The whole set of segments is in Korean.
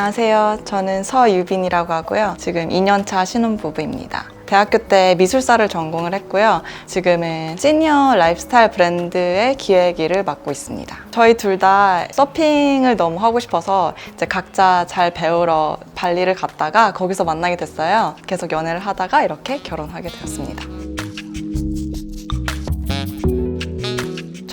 안녕하세요. 저는 서유빈이라고 하고요. 지금 2년차 신혼부부입니다. 대학교 때 미술사를 전공을 했고요. 지금은 시니어 라이프스타일 브랜드의 기획 일을 맡고 있습니다. 저희 둘 다 서핑을 너무 하고 싶어서 이제 각자 잘 배우러 발리를 갔다가 거기서 만나게 됐어요. 계속 연애를 하다가 이렇게 결혼하게 되었습니다.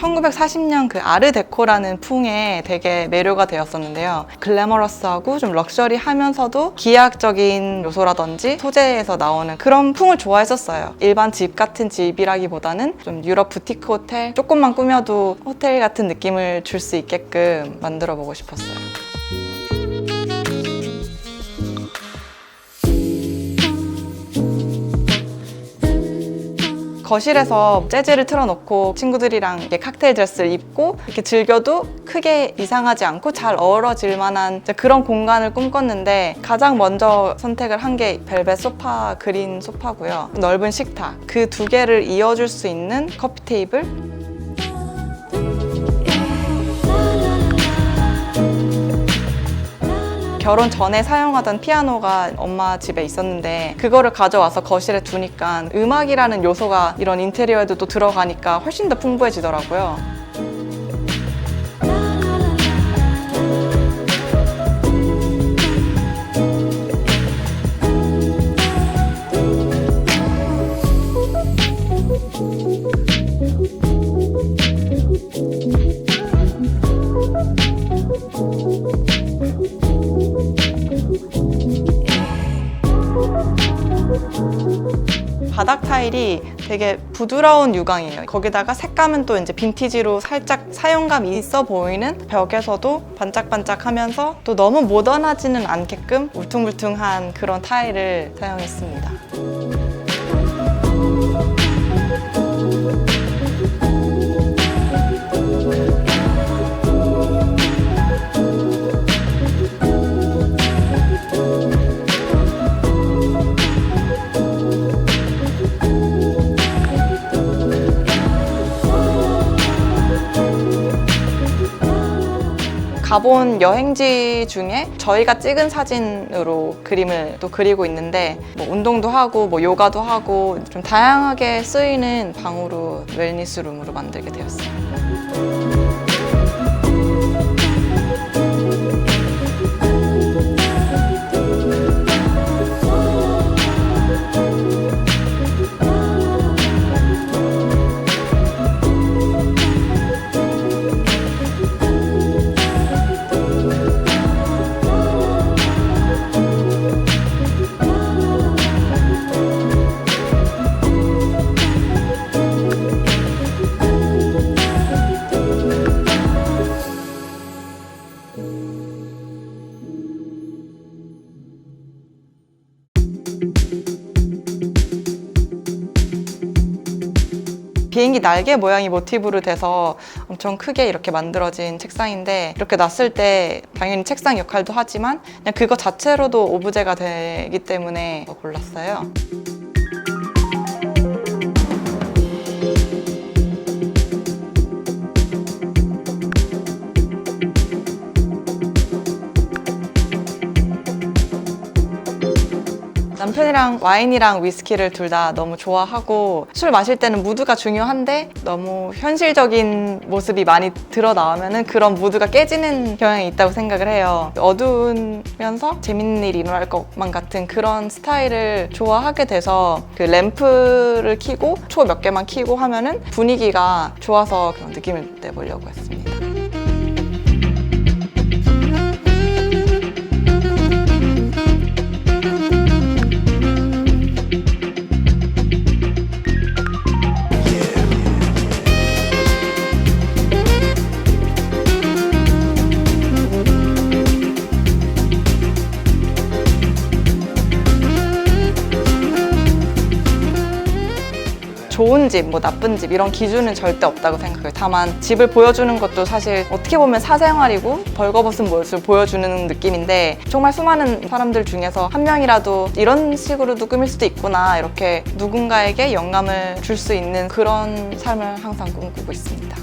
1940년 그 아르데코라는 풍에 되게 매료가 되었었는데요. 글래머러스하고 좀 럭셔리하면서도 기하학적인 요소라든지 소재에서 나오는 그런 풍을 좋아했었어요. 일반 집 같은 집이라기보다는 좀 유럽 부티크 호텔, 조금만 꾸며도 호텔 같은 느낌을 줄 수 있게끔 만들어 보고 싶었어요. 거실에서 재즈를 틀어놓고 친구들이랑 이렇게 칵테일 드레스를 입고 이렇게 즐겨도 크게 이상하지 않고 잘 어우러질 만한 그런 공간을 꿈꿨는데 가장 먼저 선택을 한 게 벨벳 소파, 그린 소파고요. 넓은 식탁, 그 두 개를 이어줄 수 있는 커피 테이블, 결혼 전에 사용하던 피아노가 엄마 집에 있었는데 그거를 가져와서 거실에 두니까 음악이라는 요소가 이런 인테리어에도 또 들어가니까 훨씬 더 풍부해지더라고요. 바닥 타일이 되게 부드러운 유광이에요. 거기다가 색감은 또 이제 빈티지로 살짝 사용감이 있어 보이는, 벽에서도 반짝반짝하면서 또 너무 모던하지는 않게끔 울퉁불퉁한 그런 타일을 사용했습니다. 가본 여행지 중에 저희가 찍은 사진으로 그림을 또 그리고 있는데 뭐 운동도 하고 뭐 요가도 하고 좀 다양하게 쓰이는 방으로 웰니스 룸으로 만들게 되었어요. 비행기 날개 모양이 모티브로 돼서 엄청 크게 이렇게 만들어진 책상인데 이렇게 놨을 때 당연히 책상 역할도 하지만 그냥 그거 자체로도 오브제가 되기 때문에 골랐어요. 남편이랑 와인이랑 위스키를 둘 다 너무 좋아하고 술 마실 때는 무드가 중요한데 너무 현실적인 모습이 많이 드러나오면 그런 무드가 깨지는 경향이 있다고 생각을 해요. 어두우면서 재밌는 일이 일어날 것만 같은 그런 스타일을 좋아하게 돼서 그 램프를 켜고 초 몇 개만 켜고 하면은 분위기가 좋아서 그런 느낌을 내보려고 했습니다. 좋은 집, 뭐 나쁜 집 이런 기준은 절대 없다고 생각해요. 다만 집을 보여주는 것도 사실 어떻게 보면 사생활이고 벌거벗은 모습을 보여주는 느낌인데 정말 수많은 사람들 중에서 한 명이라도 이런 식으로도 꾸밀 수도 있구나, 이렇게 누군가에게 영감을 줄 수 있는 그런 삶을 항상 꿈꾸고 있습니다.